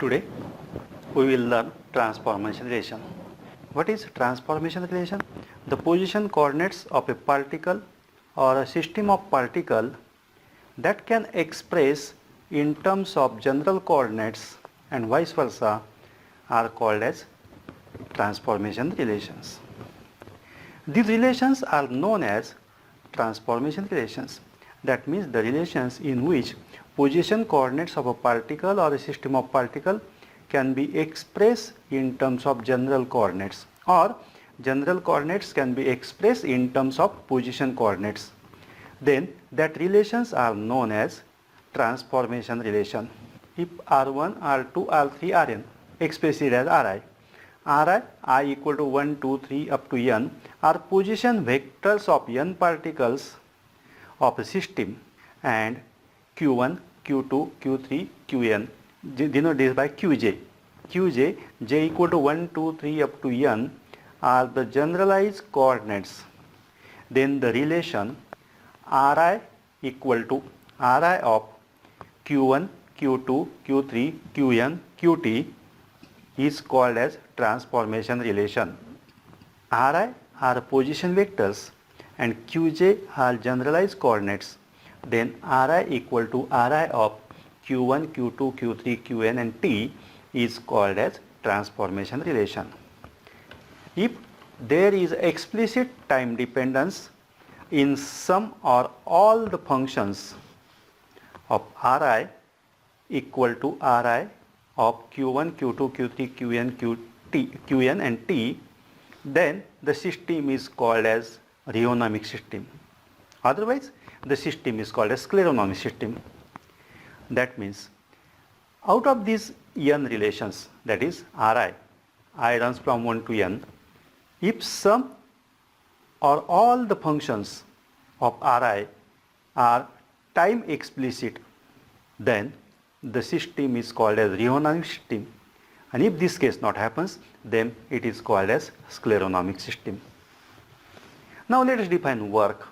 Today we will learn transformation relation. What is transformation relation? The position coordinates of a particle or a system of particle that can express in terms of general coordinates and vice versa are called as transformation relations. These relations are known as transformation relations. That means the relations in which position coordinates of a particle or a system of particle can be expressed in terms of general coordinates, or general coordinates can be expressed in terms of position coordinates. Then that relations are known as transformation relation. If R1, R2, R3, Rn, express it as Ri. Ri, I equal to 1, 2, 3 up to n are position vectors of n particles of a system, and Q1, Q2, Q3, Qn denoted this by Qj. Qj, j equal to 1, 2, 3 up to n are the generalized coordinates. Then the relation Ri equal to Ri of Q1, Q2, Q3, Qn, Qt is called as transformation relation. Ri are position vectors and Qj are generalized coordinates. Then Ri equal to Ri of Q1, Q2, Q3, Qn and T is called as transformation relation. If there is explicit time dependence in some or all the functions of Ri equal to Ri of Q1, Q2, Q3, Qn and T, then the system is called as rheonomic system. Otherwise, the system is called as scleronomic system. That means out of these n relations, that is Ri, I runs from 1 to n, if some or all the functions of Ri are time explicit, then the system is called as rheonomic system, and if this case not happens, then it is called as scleronomic system. Now let us define work.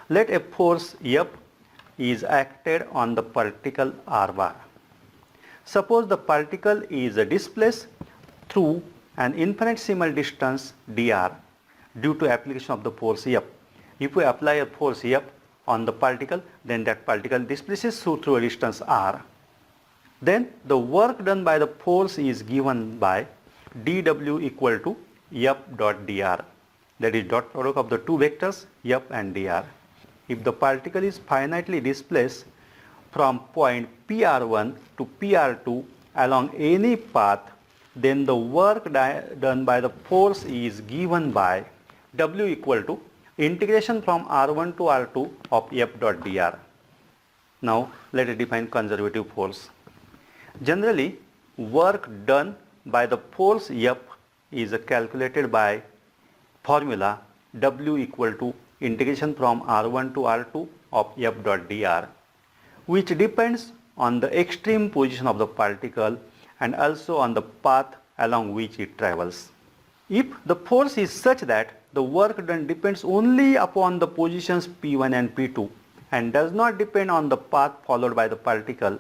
Let a force F is acted on the particle R bar. Suppose the particle is displaced through an infinitesimal distance dr due to application of the force F. If we apply a force F on the particle, then that particle displaces through a distance r. Then the work done by the force is given by dw equal to F dot dr. That is dot product of the two vectors F and dr. If the particle is finitely displaced from point PR1 to PR2 along any path, then the work done by the force is given by W equal to integration from R1 to R2 of F dot dr. Now let us define conservative force. Generally, work done by the force F is calculated by formula W equal to integration from R1 to R2 of F dot dr, which depends on the extreme position of the particle and also on the path along which it travels. If the force is such that the work done depends only upon the positions P1 and P2 and does not depend on the path followed by the particle,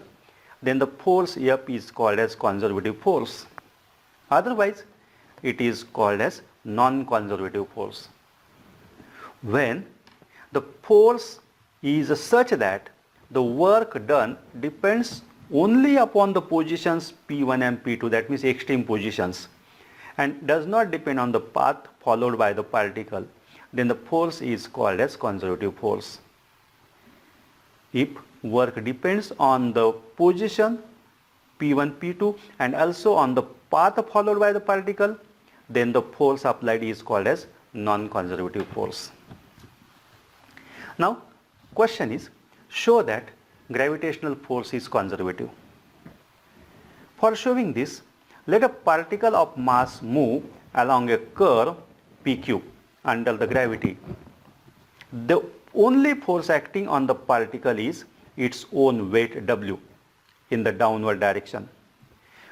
then the force F is called as conservative force. Otherwise, it is called as non-conservative force. When the force is such that the work done depends only upon the positions P1 and P2, that means extreme positions, and does not depend on the path followed by the particle, then the force is called as conservative force. If work depends on the position P1, P2 and also on the path followed by the particle, then the force applied is called as non-conservative force. Now, question is, show that gravitational force is conservative. For showing this, let a particle of mass move along a curve PQ under the gravity. The only force acting on the particle is its own weight W in the downward direction.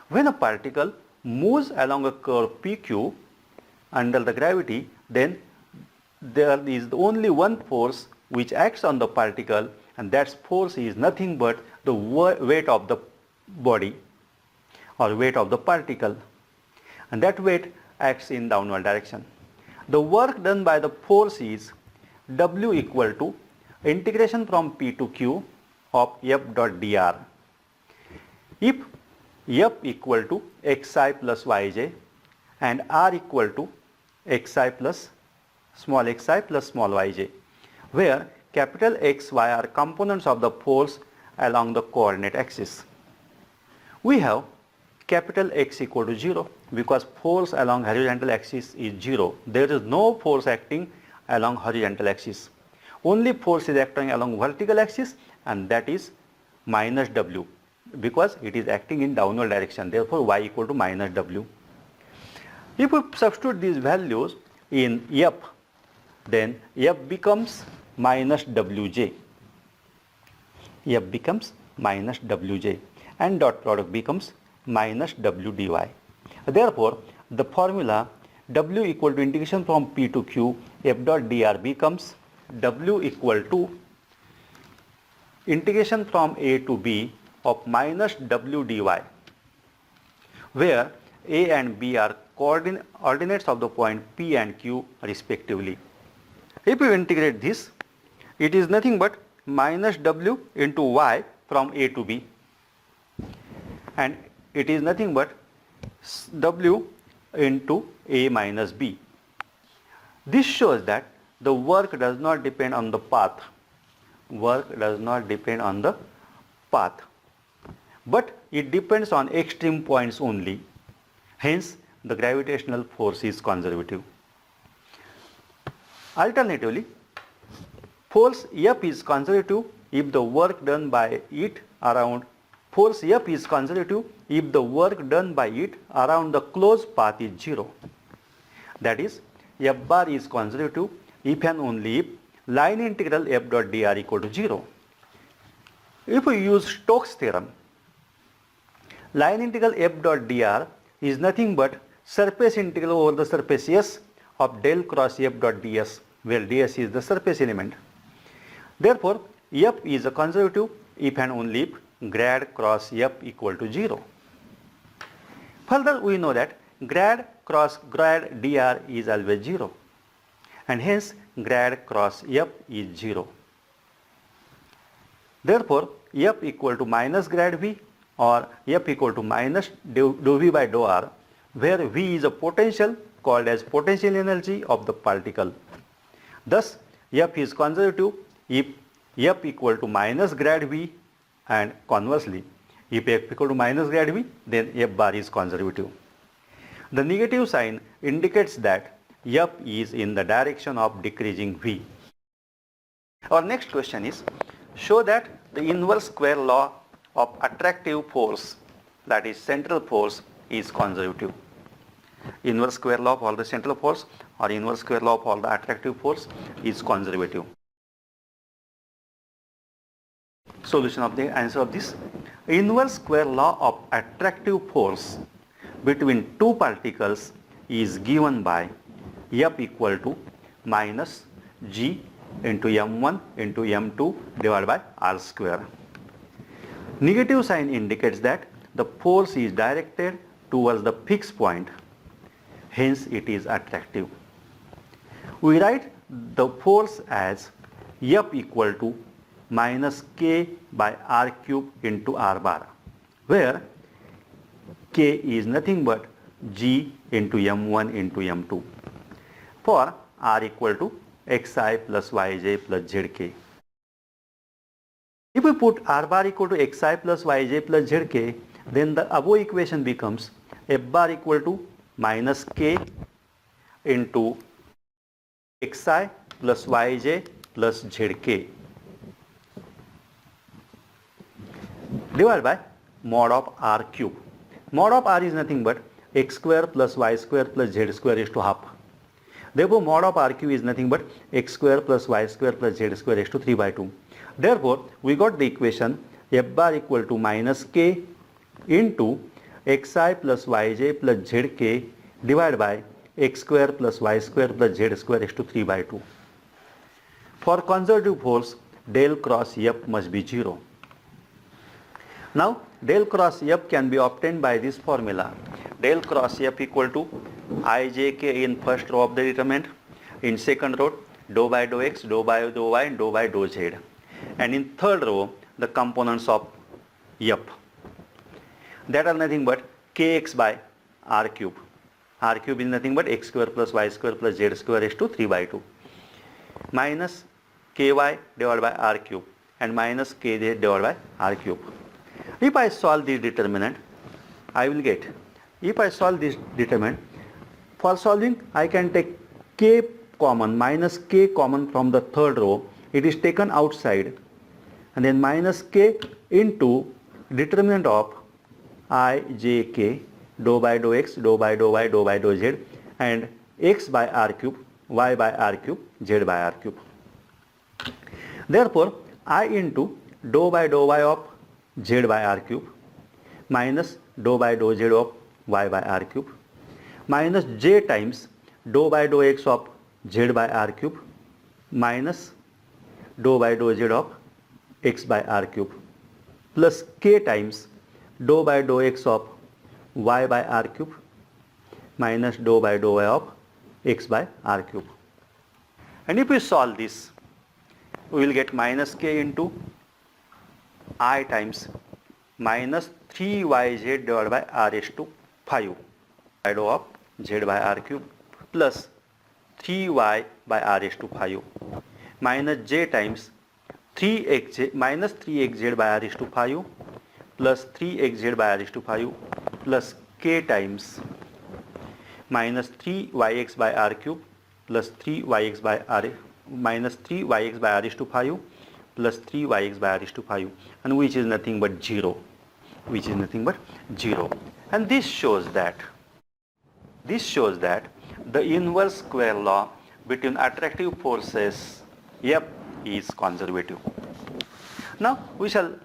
When a particle moves along a curve PQ under the gravity, then there is only one force which acts on the particle, and that force is nothing but the weight of the body or weight of the particle, and that weight acts in downward direction. The work done by the force is W equal to integration from P to Q of F dot dr. If F equal to xi plus yj and R equal to xi plus small yj, where capital X, Y are components of the force along the coordinate axis. We have capital X equal to 0 because force along horizontal axis is 0. There is no force acting along horizontal axis. Only force is acting along vertical axis, and that is minus W because it is acting in downward direction. Therefore, y equal to minus W. If we substitute these values in F, then F becomes minus Wj. F becomes minus Wj and dot product becomes minus W dy. Therefore, the formula W equal to integration from P to Q F dot dr becomes W equal to integration from A to B of minus W dy, where A and B are coordinates of the point P and Q respectively. If you integrate this, it is nothing but minus W into y from A to B, and it is nothing but W into A minus B. This shows that the work does not depend on the path. Work does not depend on the path, but it depends on extreme points only. Hence, the gravitational force is conservative. Alternatively, force F is conservative if the work done by it around the closed path is 0. That is, F bar is conservative if and only if line integral F dot dr equal to 0. If we use Stokes theorem, line integral F dot dr is nothing but surface integral over the surface S of del cross F dot ds, where ds is the surface element. Therefore, F is a conservative if and only if grad cross F equal to 0. Further, we know that grad cross grad dr is always 0, and hence grad cross F is 0. Therefore, F equal to minus grad V or F equal to minus dou V by dou R, where V is a potential called as potential energy of the particle. Thus, F is conservative if F equal to minus grad V, and conversely, if F equal to minus grad V, then F bar is conservative. The negative sign indicates that F is in the direction of decreasing V. Our next question is, show that the inverse square law of attractive force, that is central force, is conservative. Inverse square law of all the central force or inverse square law of all the attractive force is conservative. Solution of the answer of this: inverse square law of attractive force between two particles is given by F equal to minus G into M1 into M2 divided by R square. Negative sign indicates that the force is directed towards the fixed point, hence it is attractive. We write the force as F equal to minus K by R cube into R bar, where K is nothing but G into M1 into M2, for R equal to Xi plus Yj plus Zk. If we put R bar equal to Xi plus Yj plus Zk, then the above equation becomes F bar equal to minus K into Xi plus Yj plus Zk divided by mod of R cube. Mod of R is nothing but x square plus y square plus z square is to half. Therefore, mod of R cube is nothing but x square plus y square plus z square is to 3 by 2. Therefore, we got the equation F bar equal to minus K into Xi plus Yj plus Zk divided by x square plus y square plus z square is to 3 by 2. For conservative force, del cross F must be 0. Now, Del cross F can be obtained by this formula. Del cross F equal to ijk in first row of the determinant, in second row dou by dou x, dou by dou y, and dou by dou z, and in third row the components of F, that are nothing but kx by r cube. R cube is nothing but x square plus y square plus z square raised to 3 by 2 minus ky divided by r cube and minus kz divided by r cube. If I solve this determinant, I will get, if I solve this determinant, for solving I can take k common, minus k common from the third row, it is taken outside, and then minus k into determinant of I, j, k, dou by dou x, dou by dou y, dou by dou z, and x by r cube, y by r cube, z by r cube. Therefore, I into dou by dou y of z by r cube minus dou by dou z of y by r cube minus j times dou by dou x of z by r cube minus dou by dou z of x by r cube plus k times dou by dou x of y by r cube minus dou by dou y of x by r cube. And if we solve this, we will get minus k into I times minus 3yz divided by r raised to 5 by dou of z by r cube plus 3y by r raised to 5 minus j times 3xz minus 3xz by r raised to 5 plus 3xz by r raised to 5 plus k times minus 3yx by r cube plus 3yx by r minus 3yx by r raised to 5 plus 3yx by r raised to 5, and which is nothing but 0, which is nothing but 0. And this shows that the inverse square law between attractive forces F is conservative. Now we shall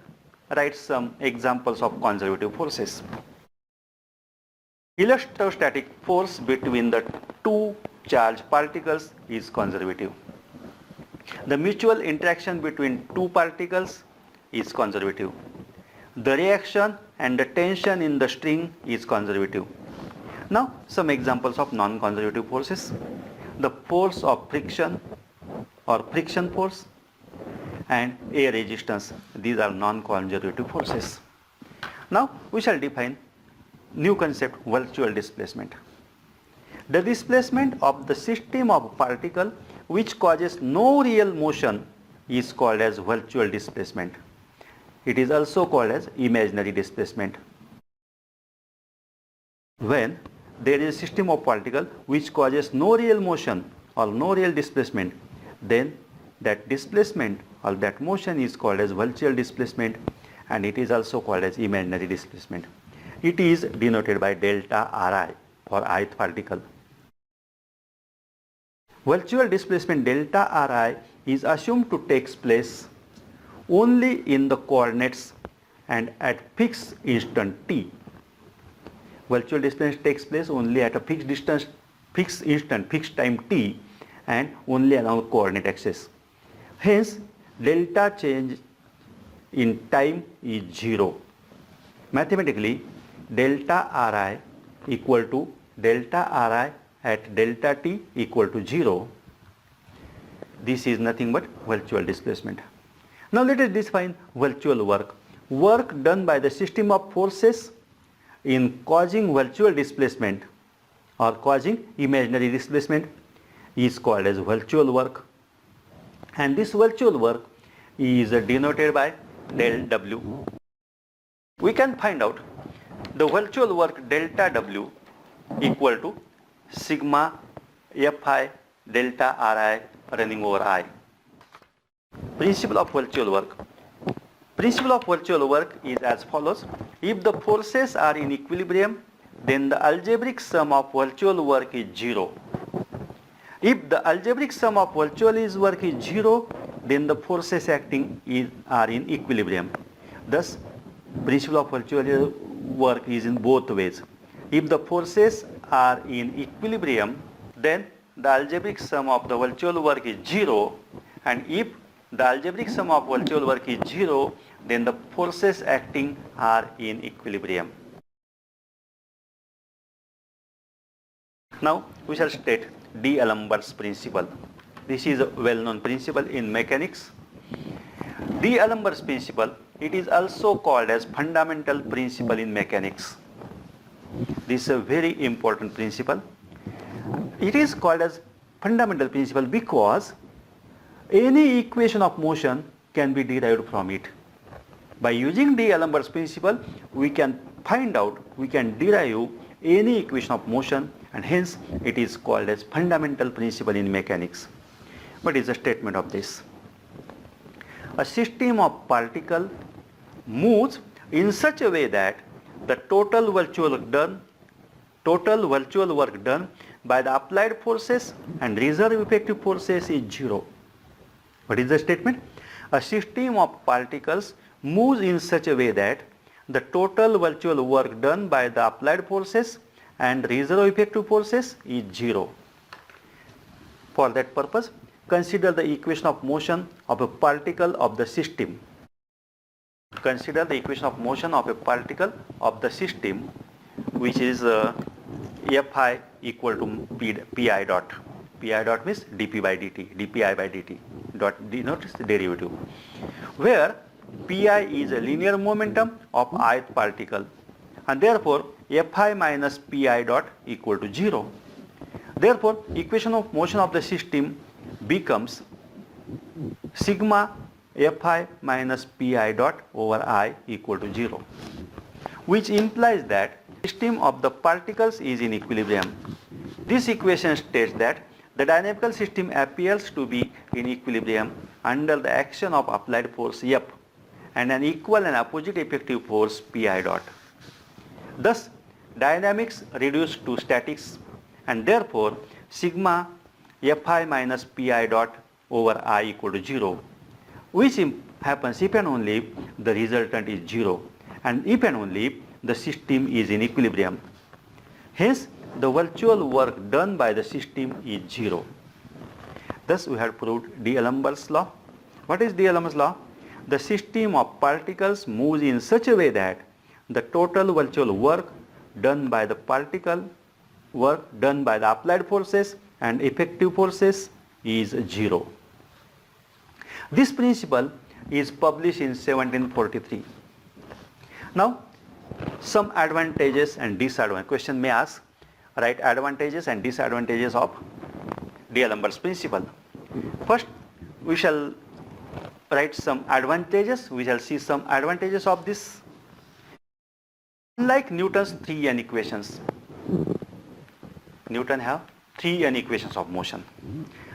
write some examples of conservative forces. Electrostatic force between the two charged particles is conservative. The mutual interaction between two particles is conservative. The reaction and the tension in the string is conservative. Now some examples of non-conservative forces. The force of friction or friction force and air resistance, these are non-conservative forces. Now we shall define new concept, virtual displacement. The displacement of the system of a particle which causes no real motion is called as virtual displacement. It is also called as imaginary displacement. When there is a system of particle which causes no real motion or no real displacement, then that displacement or that motion is called as virtual displacement, and it is also called as imaginary displacement. It is denoted by delta Ri for ith particle. Virtual displacement delta Ri is assumed to take place only in the coordinates and at fixed instant t. Virtual displacement takes place only at a fixed distance, fixed instant, fixed time t, and only along coordinate axis. Hence, delta change in time is 0. Mathematically, delta Ri equal to delta Ri at delta t equal to 0. This is nothing but virtual displacement. Now let us define virtual work. Work done by the system of forces in causing virtual displacement or causing imaginary displacement is called as virtual work, and this virtual work is denoted by del W. We can find out the virtual work delta W equal to sigma Fi delta Ri running over I. Principle of virtual work. Principle of virtual work is as follows. If the forces are in equilibrium, then the algebraic sum of virtual work is 0. If the algebraic sum of virtual work is 0, then the forces acting are in equilibrium. Thus, principle of virtual work is in both ways. If the forces are in equilibrium, then the algebraic sum of the virtual work is 0, and if the algebraic sum of virtual work is 0, then the forces acting are in equilibrium. Now we shall state D'Alembert's principle. This is a well-known principle in mechanics. D'Alembert's principle, it is also called as fundamental principle in mechanics. This is a very important principle. It is called as fundamental principle because any equation of motion can be derived from it. By using D'Alembert's principle, we can derive any equation of motion, and hence it is called as fundamental principle in mechanics. What is the statement of this? A system of particles moves in such a way that the total virtual work done by the applied forces and reserve effective forces is 0. What is the statement? A system of particles moves in such a way that the total virtual work done by the applied forces and reserve effective forces is 0. For that purpose, consider the equation of motion of a particle of the system. Consider the equation of motion of a particle of the system, which is Fi equal to Pi dot. Pi dot means dP by dt, dPi by dt, dot denotes the derivative, where Pi is a linear momentum of ith particle, and therefore Fi minus Pi dot equal to 0. Therefore, equation of motion of the system becomes sigma Fi minus Pi dot over I equal to 0, which implies that system of the particles is in equilibrium. This equation states that the dynamical system appears to be in equilibrium under the action of applied force F and an equal and opposite effective force Pi dot. Thus, dynamics reduced to statics, and therefore sigma Fi minus Pi dot over I equal to 0, which happens if and only if the resultant is 0 and if and only if the system is in equilibrium. Hence, the virtual work done by the system is 0. Thus, we have proved D'Alembert's law. What is D'Alembert's law? The system of particles moves in such a way that the total virtual work done by the applied forces and effective forces is 0. This principle is published in 1743. Now, some advantages and disadvantages. Question may ask, write advantages and disadvantages of D'Alembert's principle. First, we shall write some advantages. We shall see some advantages of this. Unlike Newton's 3n equations, Newton have 3n equations of motion.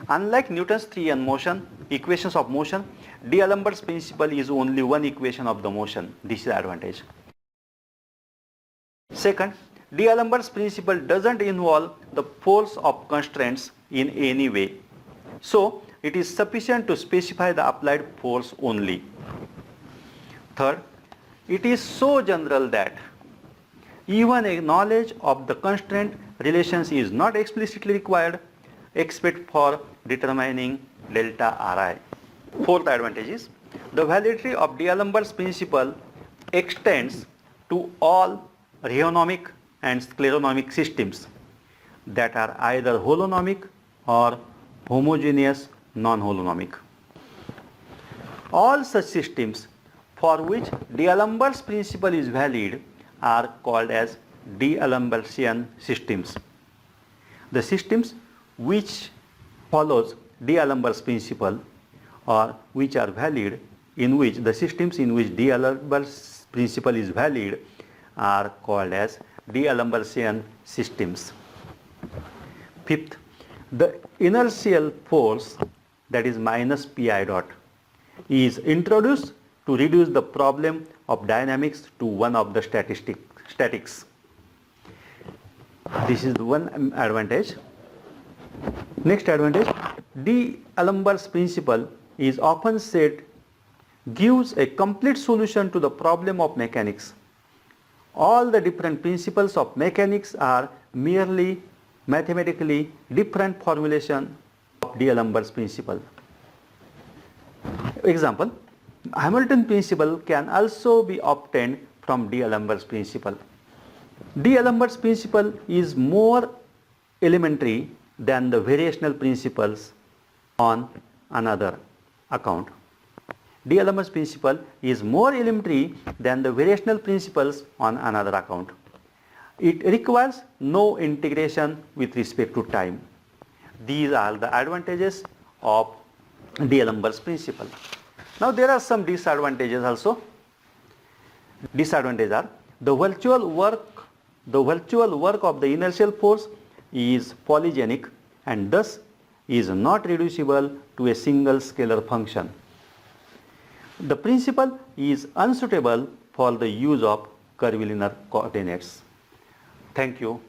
Unlike Newton's 3n equations of motion, D'Alembert's principle is only one equation of the motion. This is the advantage. Second, D'Alembert's principle doesn't involve the force of constraints in any way. So, it is sufficient to specify the applied force only. Third, it is so general that even a knowledge of the constraint relations is not explicitly required except for determining delta Ri. Fourth advantage is the validity of D'Alembert's principle extends to all rheonomic and scleronomic systems that are either holonomic or homogeneous non-holonomic. All such systems for which D'Alembert's principle is valid are called as D'Alembertian systems. The systems which follows D'Alembert's principle or which are valid, in which the systems in which D'Alembert's principle is valid are called as D'Alembertian systems. Fifth, the inertial force, that is minus Pi dot, is introduced to reduce the problem of dynamics to one of the statics. This is one advantage. Next advantage, D'Alembert's principle is often said gives a complete solution to the problem of mechanics. All the different principles of mechanics are merely mathematically different formulation of D'Alembert's principle. example, Hamilton principle can also be obtained from D'Alembert's principle. D'Alembert's principle is more elementary than the variational principles on another account. D'Alembert's principle is more elementary than the variational principles on another account. It requires no integration with respect to time. These are the advantages of D'Alembert's principle. Now there are some disadvantages also. Disadvantages are the virtual work of the inertial force is polygenic and thus is not reducible to a single scalar function. The principle is unsuitable for the use of curvilinear coordinates. Thank you.